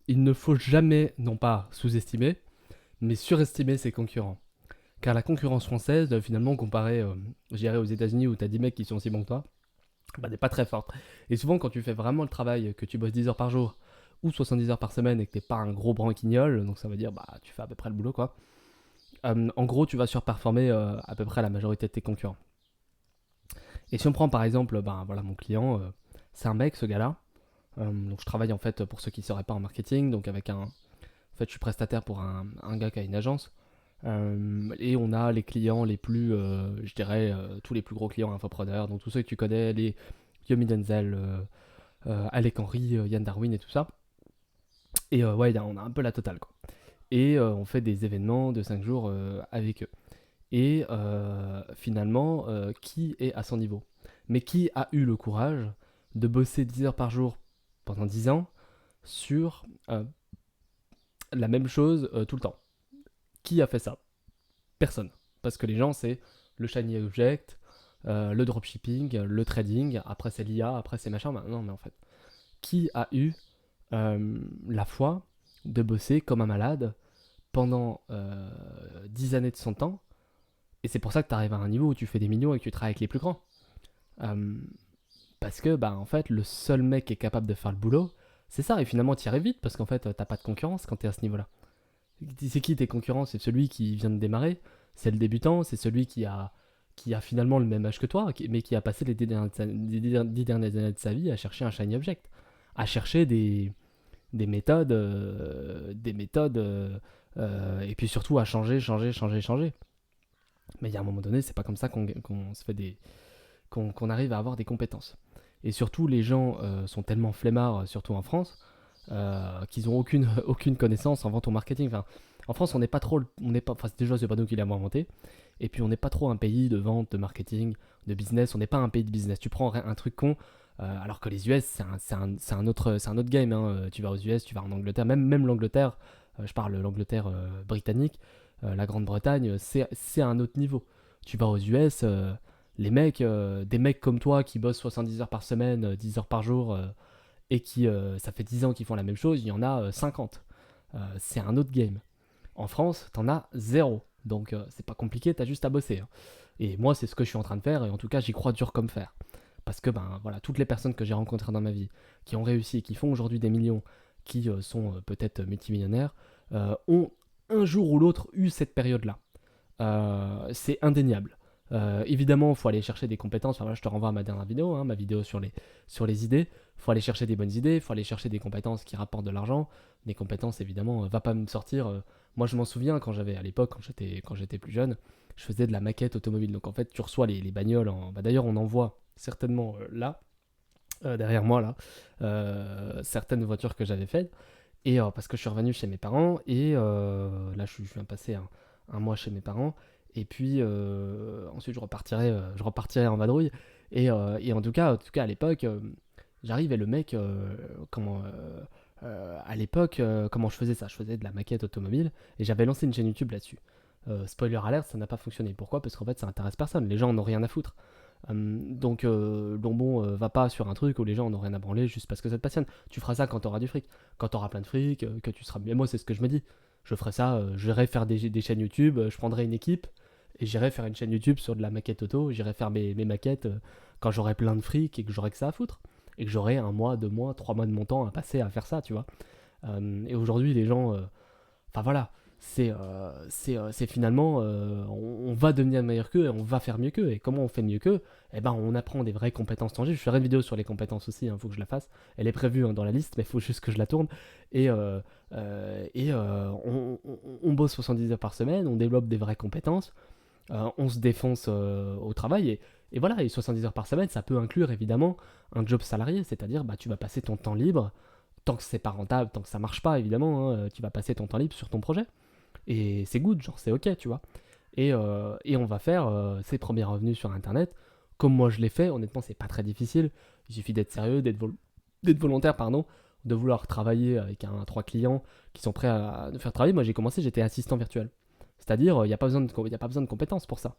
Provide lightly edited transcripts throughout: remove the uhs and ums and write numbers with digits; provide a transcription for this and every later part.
il ne faut jamais, non pas sous-estimer, mais surestimer ses concurrents. Car la concurrence française, finalement, comparée, je dirais, aux États-Unis où tu as 10 mecs qui sont aussi bons que toi, bah, n'est pas très forte. Et souvent, quand tu fais vraiment le travail, que tu bosses 10 heures par jour ou 70 heures par semaine et que t'es pas un gros branquignol, donc ça veut dire bah tu fais à peu près le boulot quoi. En gros, tu vas surperformer à peu près la majorité de tes concurrents. Et si on prend par exemple, ben voilà mon client, c'est un mec ce gars-là. Donc je travaille en fait pour ceux qui ne seraient pas en marketing, donc avec un, en fait je suis prestataire pour un gars qui a une agence. Et on a les clients les plus, je dirais, tous les plus gros clients infopreneurs, donc tous ceux que tu connais, les Yomi Denzel, Alec Henry, Yann Darwin et tout ça. Et ouais, on a un peu la totale quoi. Et on fait des événements de 5 jours avec eux. Et finalement, qui est à son niveau? Mais qui a eu le courage de bosser 10 heures par jour pendant 10 ans sur la même chose tout le temps? Qui a fait ça? Personne. Parce que les gens, c'est le shiny object, le dropshipping, le trading, après c'est l'IA, après c'est machin. Bah, non, mais en fait, qui a eu la foi de bosser comme un malade pendant 10 années de son temps? Et c'est pour ça que tu arrives à un niveau où tu fais des millions et que tu travailles avec les plus grands. Euh, Parce que, bah, en fait, le seul mec qui est capable de faire le boulot, c'est ça. Et finalement, tu y arrives vite parce qu'en fait, t'as pas de concurrence quand t'es à ce niveau-là. C'est qui tes concurrents? C'est celui qui vient de démarrer, c'est le débutant, c'est celui qui a finalement le même âge que toi, mais qui a passé les 10 dernières années de sa vie à chercher un shiny object, à chercher des méthodes, et puis surtout à changer. Mais il y a un moment donné, c'est pas comme ça qu'on se fait qu'on arrive à avoir des compétences. Et surtout, les gens sont tellement flemmards, surtout en France, qu'ils n'ont aucune, aucune connaissance en vente au marketing. Enfin, en France, on n'est pas trop, on n'est pas, enfin, déjà c'est pas nous qui l'avons inventé. Et puis on n'est pas trop un pays de vente, de marketing, de business. On n'est pas un pays de business. Tu prends un truc con, alors que les US, c'est un autre game. Hein. Tu vas aux US, tu vas en Angleterre, même l'Angleterre. Je parle l'Angleterre britannique, la Grande-Bretagne, c'est un autre niveau. Tu vas aux US, les mecs, des mecs comme toi qui bossent 70 heures par semaine, 10 heures par jour, et qui, ça fait 10 ans qu'ils font la même chose, il y en a 50. C'est un autre game. En France, t'en as zéro. Donc c'est pas compliqué, t'as juste à bosser. Hein. Et moi, c'est ce que je suis en train de faire, et en tout cas, j'y crois dur comme fer. Parce que, ben voilà, toutes les personnes que j'ai rencontrées dans ma vie, qui ont réussi, qui font aujourd'hui des millions, qui sont peut-être multimillionnaires, ont un jour ou l'autre eu cette période-là. C'est indéniable. Évidemment, il faut aller chercher des compétences. Enfin, là, je te renvoie à ma dernière vidéo, hein, ma vidéo sur les idées. Il faut aller chercher des bonnes idées, il faut aller chercher des compétences qui rapportent de l'argent. Des compétences, évidemment, va pas me sortir. Moi, je m'en souviens quand j'avais, à l'époque, quand j'étais plus jeune, je faisais de la maquette automobile. Donc, en fait, tu reçois les bagnoles. Bah, d'ailleurs, on en voit certainement là, derrière moi, là, certaines voitures que j'avais faites. Et parce que je suis revenu chez mes parents, et là, je viens passer un mois chez mes parents. Et puis ensuite je repartirai en vadrouille. Et en tout cas à l'époque, j'arrive et le mec, à l'époque, comment je faisais ça? Je faisais de la maquette automobile et j'avais lancé une chaîne YouTube là-dessus. Spoiler alert, ça n'a pas fonctionné. Pourquoi? Parce qu'en fait, ça intéresse personne. Les gens en ont rien à foutre. Donc bon, va pas sur un truc où les gens en ont rien à branler juste parce que ça te passionne. Tu feras ça quand t'auras du fric. Quand t'auras plein de fric, que tu seras. Mais moi, c'est ce que je me dis. Je ferai ça, j'irai faire des chaînes YouTube, je prendrai une équipe et j'irai faire une chaîne YouTube sur de la maquette auto. J'irai faire mes maquettes quand j'aurai plein de fric et que j'aurai que ça à foutre. Et que j'aurai un mois, 2 mois, 3 mois de mon temps à passer à faire ça, tu vois. Et aujourd'hui, les gens. Enfin voilà, c'est finalement, on va devenir meilleur qu'eux et on va faire mieux qu'eux. Et comment on fait mieux qu'eux? Eh ben, on apprend des vraies compétences tangibles. Je ferai une vidéo sur les compétences aussi, il faut que je la fasse. Elle est prévue dans la liste, mais il faut juste que je la tourne. Et on bosse 70 heures par semaine, on développe des vraies compétences, on se défonce au travail. Et voilà, et 70 heures par semaine, ça peut inclure évidemment un job salarié, c'est-à-dire bah, tu vas passer ton temps libre, tant que c'est pas rentable, tant que ça marche pas évidemment, hein, tu vas passer ton temps libre sur ton projet. Et c'est good, genre c'est ok, tu vois. Et on va faire ses premiers revenus sur Internet, comme moi je l'ai fait. Honnêtement, c'est pas très difficile. Il suffit d'être sérieux, d'être volontaire, pardon, de vouloir travailler avec trois clients qui sont prêts à nous faire travailler. Moi, j'ai commencé, j'étais assistant virtuel. C'est-à-dire, il n'y a, pas besoin y a pas besoin de compétences pour ça.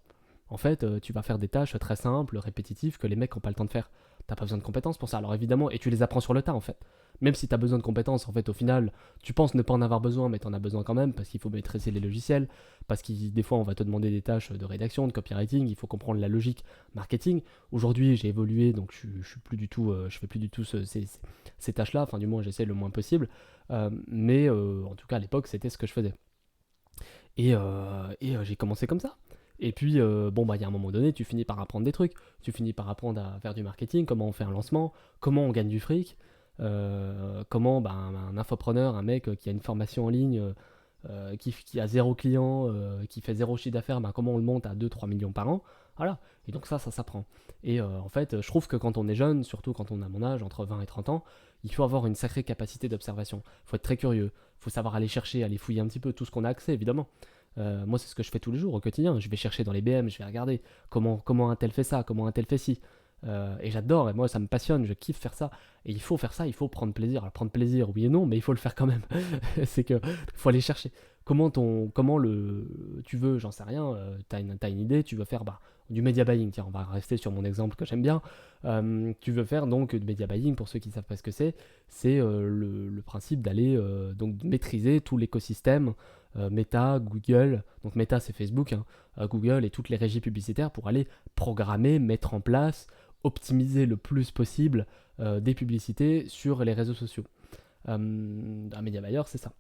En fait, tu vas faire des tâches très simples, répétitives, que les mecs n'ont pas le temps de faire. T'as pas besoin de compétences pour ça. Alors évidemment, et tu les apprends sur le tas en fait. Même si tu as besoin de compétences, en fait, au final, tu penses ne pas en avoir besoin, mais tu en as besoin quand même, parce qu'il faut maîtriser les logiciels, parce que des fois, on va te demander des tâches de rédaction, de copywriting, il faut comprendre la logique marketing. Aujourd'hui, j'ai évolué, donc je suis plus du tout, je fais plus du tout ces tâches-là, enfin, du moins, j'essaie le moins possible. Mais en tout cas, à l'époque, c'était ce que je faisais. Et j'ai commencé comme ça. Et puis, bon, bah, il y a un moment donné, tu finis par apprendre des trucs. Tu finis par apprendre à faire du marketing, comment on fait un lancement, comment on gagne du fric, comment bah, un infopreneur, un mec qui a une formation en ligne, qui a zéro client, qui fait zéro chiffre d'affaires, bah, comment on le monte à 2-3 millions par an. Voilà. Et donc ça s'apprend. Et en fait, je trouve que quand on est jeune, surtout quand on a mon âge, entre 20 et 30 ans, il faut avoir une sacrée capacité d'observation. Il faut être très curieux. Il faut savoir aller chercher, aller fouiller un petit peu tout ce qu'on a accès, évidemment. Moi, c'est ce que je fais tous les jours au quotidien. Je vais chercher dans les BM, je vais regarder comment un tel fait ça, comment un tel fait ci. Et j'adore, et moi ça me passionne, je kiffe faire ça. Et il faut faire ça, il faut prendre plaisir. Alors prendre plaisir, oui et non, mais il faut le faire quand même. C'est que faut aller chercher. Comment tu veux, j'en sais rien, t'as une idée, tu veux faire bah, du media buying. Tiens, on va rester sur mon exemple que j'aime bien. Tu veux faire donc du media buying, pour ceux qui ne savent pas ce que c'est le principe d'aller donc maîtriser tout l'écosystème Meta, Google, donc Meta c'est Facebook, hein, Google et toutes les régies publicitaires pour aller programmer, mettre en place, optimiser le plus possible des publicités sur les réseaux sociaux. Un média buyer, c'est ça.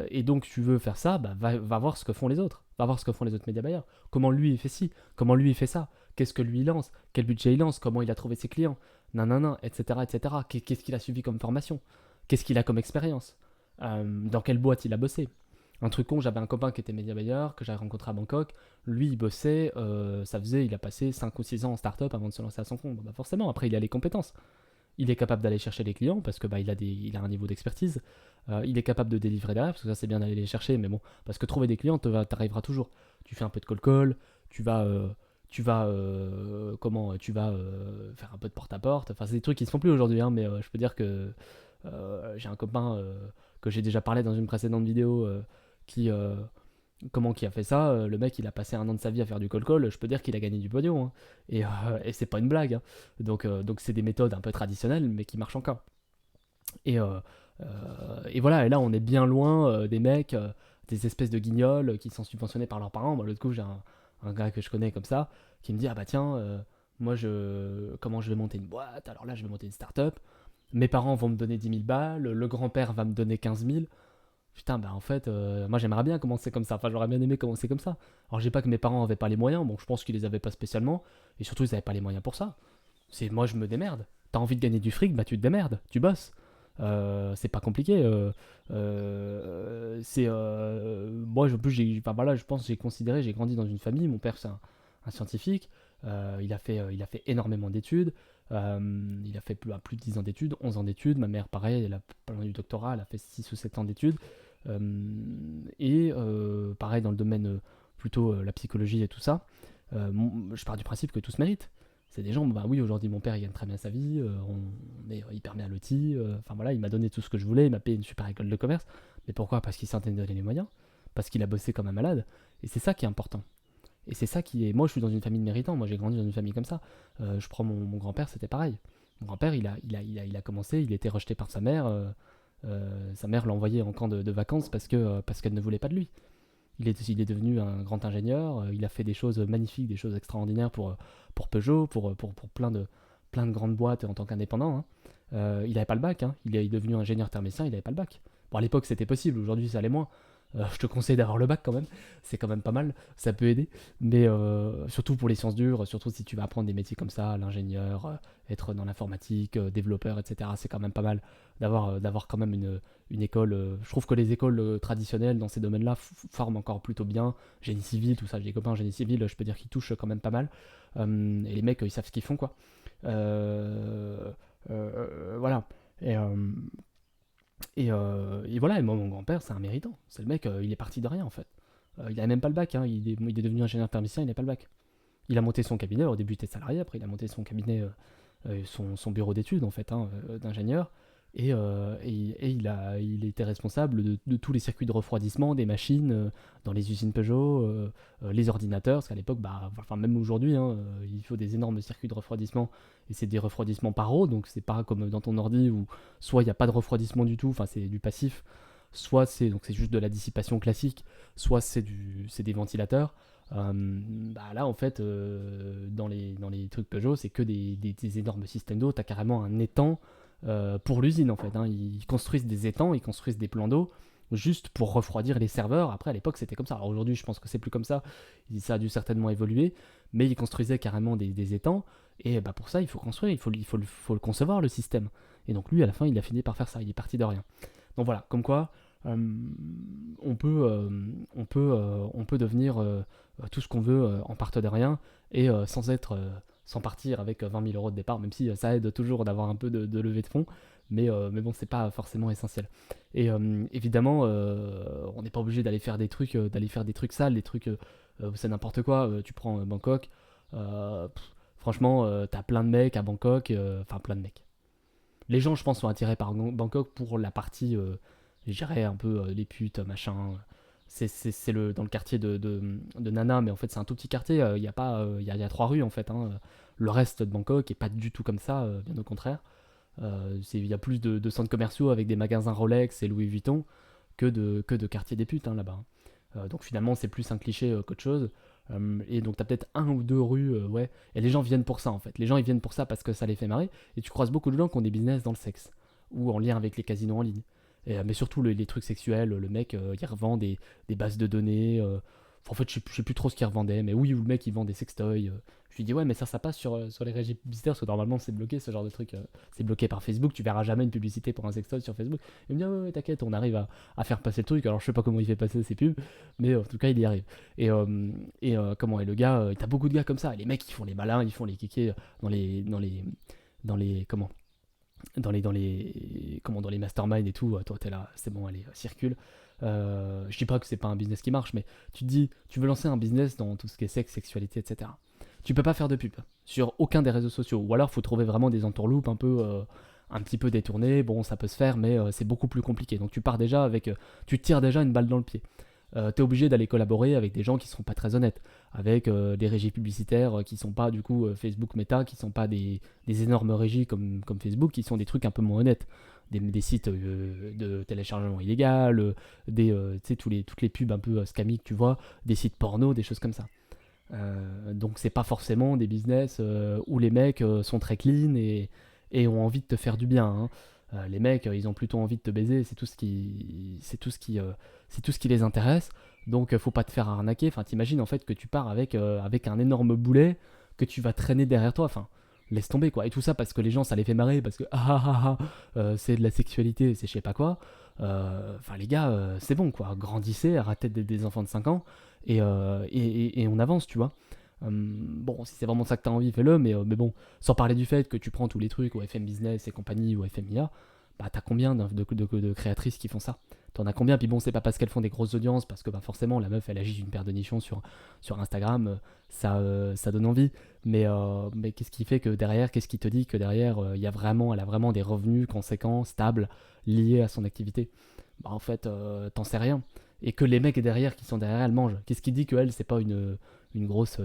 Et donc tu veux faire ça, bah, va voir ce que font les autres. Va voir ce que font les autres média buyers. Comment lui il fait ci, comment lui il fait ça, qu'est-ce que lui il lance, quel budget il lance, comment il a trouvé ses clients, nanana, etc. etc. Qu'est-ce qu'il a suivi comme formation, qu'est-ce qu'il a comme expérience, dans quelle boîte il a bossé. Un truc con, j'avais un copain qui était média buyer, que j'avais rencontré à Bangkok. Lui, il bossait, il a passé 5 ou 6 ans en start-up avant de se lancer à son compte. Bon, bah forcément, après, il a les compétences. Il est capable d'aller chercher les clients parce que bah, il a un niveau d'expertise. Il est capable de délivrer derrière, parce que ça, c'est bien d'aller les chercher, mais bon, parce que trouver des clients, t'arriveras toujours. Tu fais un peu de call, tu vas faire un peu de porte-à-porte. Enfin, c'est des trucs qui se font plus aujourd'hui, hein, mais je peux dire que j'ai un copain que j'ai déjà parlé dans une précédente vidéo qui, qui a fait ça. Le mec, il a passé 1 an de sa vie à faire du call. Je peux dire qu'il a gagné du pognon, hein. Et c'est pas une blague, hein. Donc c'est des méthodes un peu traditionnelles, mais qui marchent encore. Et, euh, et voilà, et là, on est bien loin des mecs, des espèces de guignols qui sont subventionnés par leurs parents. Moi, l'autre coup, j'ai un gars que je connais comme ça qui me dit: ah bah tiens, comment je vais monter une boîte? Alors là, je vais monter une start-up. Mes parents vont me donner 10 000 balles, le grand-père va me donner 15 000. Putain, bah en fait, moi j'aimerais bien commencer comme ça. Enfin, j'aurais bien aimé commencer comme ça. Alors, j'ai pas que mes parents avaient pas les moyens. Bon, je pense qu'ils les avaient pas spécialement. Et surtout, ils avaient pas les moyens pour ça. C'est moi, je me démerde. T'as envie de gagner du fric, bah tu te démerdes, tu bosses. C'est pas compliqué. Moi, en plus, enfin, voilà, je pense que j'ai grandi dans une famille. Mon père, c'est un scientifique. Il a fait énormément d'études. Il a fait plus de 10 ans d'études, 11 ans d'études. Ma mère, pareil, elle a pas loin du doctorat, elle a fait 6 ou 7 ans d'études. Pareil, dans le domaine plutôt la psychologie et tout ça, je pars du principe que tout se mérite. C'est des gens, bah oui, aujourd'hui mon père il gagne très bien sa vie, on est hyper bien loti, enfin voilà, il m'a donné tout ce que je voulais, il m'a payé une super école de commerce. Mais pourquoi? Parce qu'il s'en est donné les moyens, parce qu'il a bossé comme un malade. Et c'est ça qui est important. Et c'est ça qui est. Moi, je suis dans une famille de méritants. Moi, j'ai grandi dans une famille comme ça. Je prends mon grand-père, c'était pareil. Mon grand-père, il a commencé, il était rejeté par sa mère. Sa mère l'a envoyé en camp de vacances parce qu'elle ne voulait pas de lui. Il est devenu un grand ingénieur. Il a fait des choses magnifiques, des choses extraordinaires pour Peugeot, pour plein de grandes boîtes en tant qu'indépendant, hein. Il n'avait pas le bac, hein. Il est devenu ingénieur thermicien, il n'avait pas le bac. Bon, à l'époque, c'était possible. Aujourd'hui, ça l'est moins. Je te conseille d'avoir le bac quand même, c'est quand même pas mal, ça peut aider, mais surtout pour les sciences dures, surtout si tu vas apprendre des métiers comme ça, l'ingénieur, être dans l'informatique, développeur, etc. C'est quand même pas mal d'avoir quand même une école. Je trouve que les écoles traditionnelles dans ces domaines-là forment encore plutôt bien. Génie civil, tout ça, j'ai des copains en génie civil, je peux dire qu'ils touchent quand même pas mal. Et les mecs, ils savent ce qu'ils font, quoi. Voilà. Et, et voilà, et moi, mon grand-père, c'est un méritant. C'est le mec, il est parti de rien en fait. Il a même pas le bac, hein. Il est devenu ingénieur thermicien, il n'a pas le bac. Il a monté son cabinet, au début il était salarié, après il a monté son cabinet, son bureau d'études en fait, hein, d'ingénieur. Il était responsable de tous les circuits de refroidissement des machines dans les usines Peugeot, les ordinateurs, parce qu'à l'époque, bah, enfin même aujourd'hui, hein, il faut des énormes circuits de refroidissement, et c'est des refroidissements par eau, donc c'est pas comme dans ton ordi où soit il n'y a pas de refroidissement du tout, enfin c'est du passif, soit c'est juste de la dissipation classique, soit c'est des ventilateurs. Bah là en fait dans les trucs Peugeot c'est que des énormes systèmes d'eau, t'as carrément un étang pour l'usine en fait, hein. Ils construisent des étangs, ils construisent des plans d'eau juste pour refroidir les serveurs. Après à l'époque c'était comme ça. Alors aujourd'hui je pense que c'est plus comme ça. Ça a dû certainement évoluer, mais ils construisaient carrément des étangs. Et bah pour ça il faut construire, faut le concevoir le système. Et donc lui à la fin il a fini par faire ça. Il est parti de rien. Donc voilà, comme quoi on peut devenir tout ce qu'on veut en partant de rien et sans partir avec 20 000 euros de départ, même si ça aide toujours d'avoir un peu de levée de fonds, mais bon, c'est pas forcément essentiel. Et évidemment, on n'est pas obligé d'aller faire des trucs sales, des trucs, c'est n'importe quoi. Tu prends Bangkok, franchement, t'as plein de mecs à Bangkok, enfin plein de mecs. Les gens, je pense, sont attirés par Bangkok pour la partie, je dirais un peu les putes, machin. C'est dans le quartier de Nana, mais en fait c'est un tout petit quartier. Il y a pas, il y a 3 rues en fait, hein. Le reste de Bangkok est pas du tout comme ça, bien au contraire. Il y a plus de centres commerciaux avec des magasins Rolex et Louis Vuitton que de quartiers des putes, hein, là-bas, hein. Donc finalement c'est plus un cliché qu'autre chose. Et donc t'as peut-être un ou deux rues, ouais. Et les gens viennent pour ça en fait. Les gens ils viennent pour ça parce que ça les fait marrer. Et tu croises beaucoup de gens qui ont des business dans le sexe ou en lien avec les casinos en ligne. Mais surtout les trucs sexuels, le mec il revend des bases de données. Enfin, en fait je sais plus trop ce qu'il revendait, mais oui, le mec il vend des sextoys. Je lui dis ouais mais ça passe sur les régies publicitaires parce que normalement c'est bloqué ce genre de truc. C'est bloqué par Facebook, tu verras jamais une publicité pour un sextoy sur Facebook. Il me dit ah ouais, ouais, t'inquiète, on arrive à faire passer le truc. Alors je sais pas comment il fait passer ses pubs, mais en tout cas il y arrive. Et le gars, t'as beaucoup de gars comme ça. Et les mecs ils font les malins, ils font les kékés dans les comment dans les masterminds et tout. Toi t'es là, c'est bon, allez, circule. Je dis pas que c'est pas un business qui marche, mais tu te dis tu veux lancer un business dans tout ce qui est sexe, sexualité, etc. Tu peux pas faire de pub sur aucun des réseaux sociaux, ou alors faut trouver vraiment des entourloupes un petit peu détournées. Bon, ça peut se faire, mais c'est beaucoup plus compliqué. Donc tu pars déjà tu tires déjà une balle dans le pied. T'es obligé d'aller collaborer avec des gens qui sont pas très honnêtes, avec des régies publicitaires qui sont pas du coup Facebook Meta, qui sont pas des énormes régies comme Facebook, qui sont des trucs un peu moins honnêtes, des sites de téléchargement illégal, tu sais, toutes les pubs un peu scammy que tu vois, des sites porno, des choses comme ça. Donc c'est pas forcément des business où les mecs sont très clean et ont envie de te faire du bien, hein. Les mecs, ils ont plutôt envie de te baiser, c'est tout ce qui les intéresse. Donc, faut pas te faire arnaquer. Enfin, t'imagines en fait que tu pars avec un énorme boulet que tu vas traîner derrière toi. Enfin, laisse tomber quoi. Et tout ça parce que les gens, ça les fait marrer, parce que c'est de la sexualité, c'est je sais pas quoi. Enfin, les gars, c'est bon quoi. Grandissez, arrêtez d'être des enfants de 5 ans et on avance, tu vois. Bon, si c'est vraiment ça que t'as envie, fais-le, mais bon, sans parler du fait que tu prends tous les trucs au FM Business et compagnie ou FMIA, bah t'as combien de créatrices qui font ça? T'en as combien? Puis bon, c'est pas parce qu'elles font des grosses audiences, parce que bah forcément la meuf elle agit d'une paire de nichons sur Instagram, ça donne envie. Mais qu'est-ce qui fait que derrière, qu'est-ce qui te dit que derrière, elle a vraiment des revenus conséquents, stables, liés à son activité? Bah en fait, t'en sais rien. Et que les mecs derrière qui sont derrière elle mangent. Qu'est-ce qui dit que elle c'est pas une grosse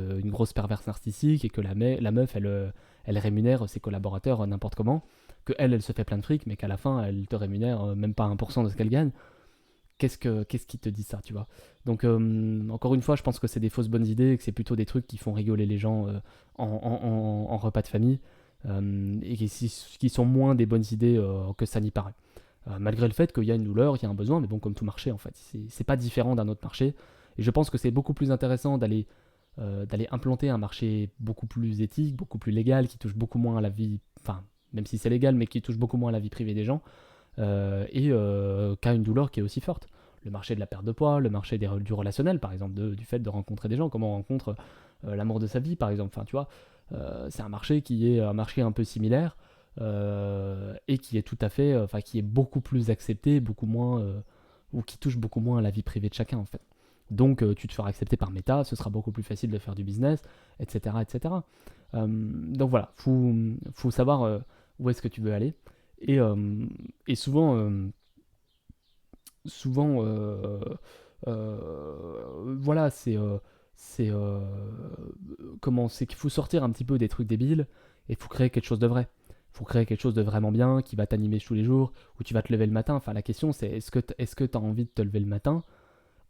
perverse narcissique et que la meuf elle rémunère ses collaborateurs n'importe comment, que elle se fait plein de fric mais qu'à la fin elle te rémunère même pas 1% de ce qu'elle gagne. Qu'est-ce qui te dit ça, tu vois? Donc encore une fois je pense que c'est des fausses bonnes idées et que c'est plutôt des trucs qui font rigoler les gens en repas de famille, et qui sont moins des bonnes idées que ça n'y paraît. Malgré le fait qu'il y a une douleur, il y a un besoin, mais bon, comme tout marché en fait, c'est pas différent d'un autre marché. Et je pense que c'est beaucoup plus intéressant d'aller implanter un marché beaucoup plus éthique, beaucoup plus légal, qui touche beaucoup moins à la vie, enfin, même si c'est légal, mais qui touche beaucoup moins à la vie privée des gens, qu'à une douleur qui est aussi forte. Le marché de la perte de poids, le marché du relationnel, par exemple, du fait de rencontrer des gens, comment on rencontre l'amour de sa vie, par exemple. Enfin, tu vois, c'est un marché qui est un marché un peu similaire, et qui est tout à fait, enfin, qui est beaucoup plus accepté, beaucoup moins, ou qui touche beaucoup moins à la vie privée de chacun, en fait. Donc tu te feras accepter par Meta, ce sera beaucoup plus facile de faire du business, etc. etc. Donc voilà, faut savoir où est-ce que tu veux aller. Et, euh, et souvent, voilà, c'est comment c'est qu'il faut sortir un petit peu des trucs débiles et il faut créer quelque chose de vrai. Il faut créer quelque chose de vraiment bien qui va t'animer tous les jours, où tu vas te lever le matin. Enfin, la question c'est est-ce que tu as envie de te lever le matin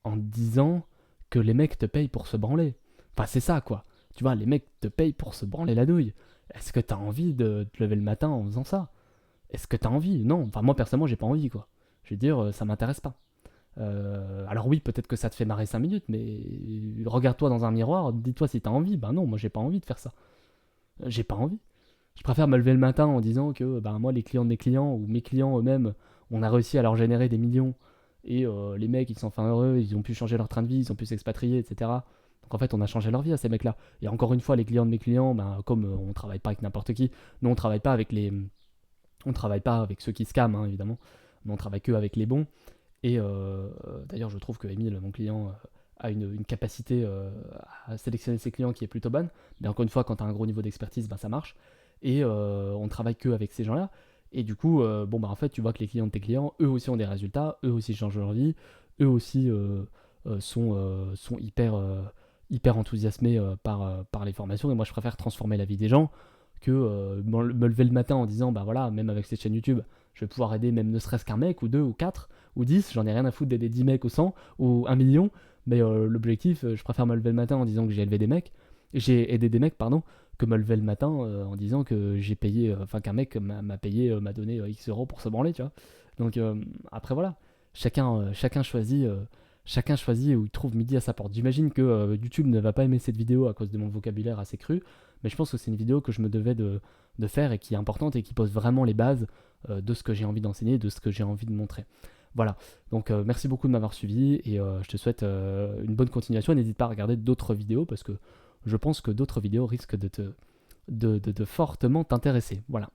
en te disant que les mecs te payent pour se branler? Enfin, c'est ça quoi. Tu vois, les mecs te payent pour se branler la nouille. Est-ce que tu as envie de te lever le matin en faisant ça? Est-ce que tu as envie? Non. Enfin, moi personnellement, j'ai pas envie quoi. Je veux dire, ça m'intéresse pas. Alors oui, peut-être que ça te fait marrer 5 minutes, mais regarde-toi dans un miroir, dis-toi si t'as envie. Ben non, moi j'ai pas envie de faire ça. J'ai pas envie. Je préfère me lever le matin en disant que ben, moi, les clients de mes clients, ou mes clients eux-mêmes, on a réussi à leur générer des millions. Et les mecs, ils sont enfin heureux, ils ont pu changer leur train de vie, ils ont pu s'expatrier, etc. Donc en fait, on a changé leur vie à ces mecs-là. Et encore une fois, les clients de mes clients, ben, comme on travaille pas avec n'importe qui, nous on travaille pas avec les... On travaille pas avec ceux qui scamment, hein, évidemment. Mais on travaille que avec les bons. Et d'ailleurs, je trouve que Emile, mon client, a une capacité à sélectionner ses clients qui est plutôt bonne. Mais encore une fois, quand tu as un gros niveau d'expertise, ben, ça marche. Et on ne travaille que avec ces gens-là. Et du coup, bon, bah, en fait, tu vois que les clients de tes clients, eux aussi ont des résultats, eux aussi changent leur vie, eux aussi sont hyper enthousiasmés par les formations. Et moi, je préfère transformer la vie des gens que me lever le matin en disant, bah voilà, même avec cette chaîne YouTube, je vais pouvoir aider même ne serait-ce qu'un mec, ou deux, ou quatre, ou 10, j'en ai rien à foutre d'aider 10 mecs ou 100, ou 1 million, mais l'objectif, je préfère me lever le matin en disant que j'ai aidé des mecs, pardon, que me lever le matin en disant que j'ai payé, enfin qu'un mec m'a payé, m'a donné X euros pour se branler, tu vois. Donc après voilà, chacun choisit. Chacun choisit où il trouve midi à sa porte. J'imagine que YouTube ne va pas aimer cette vidéo à cause de mon vocabulaire assez cru, mais je pense que c'est une vidéo que je me devais de faire et qui est importante et qui pose vraiment les bases de ce que j'ai envie d'enseigner, de ce que j'ai envie de montrer. Voilà, donc merci beaucoup de m'avoir suivi et je te souhaite une bonne continuation. N'hésite pas à regarder d'autres vidéos parce que je pense que d'autres vidéos risquent de fortement t'intéresser. Voilà.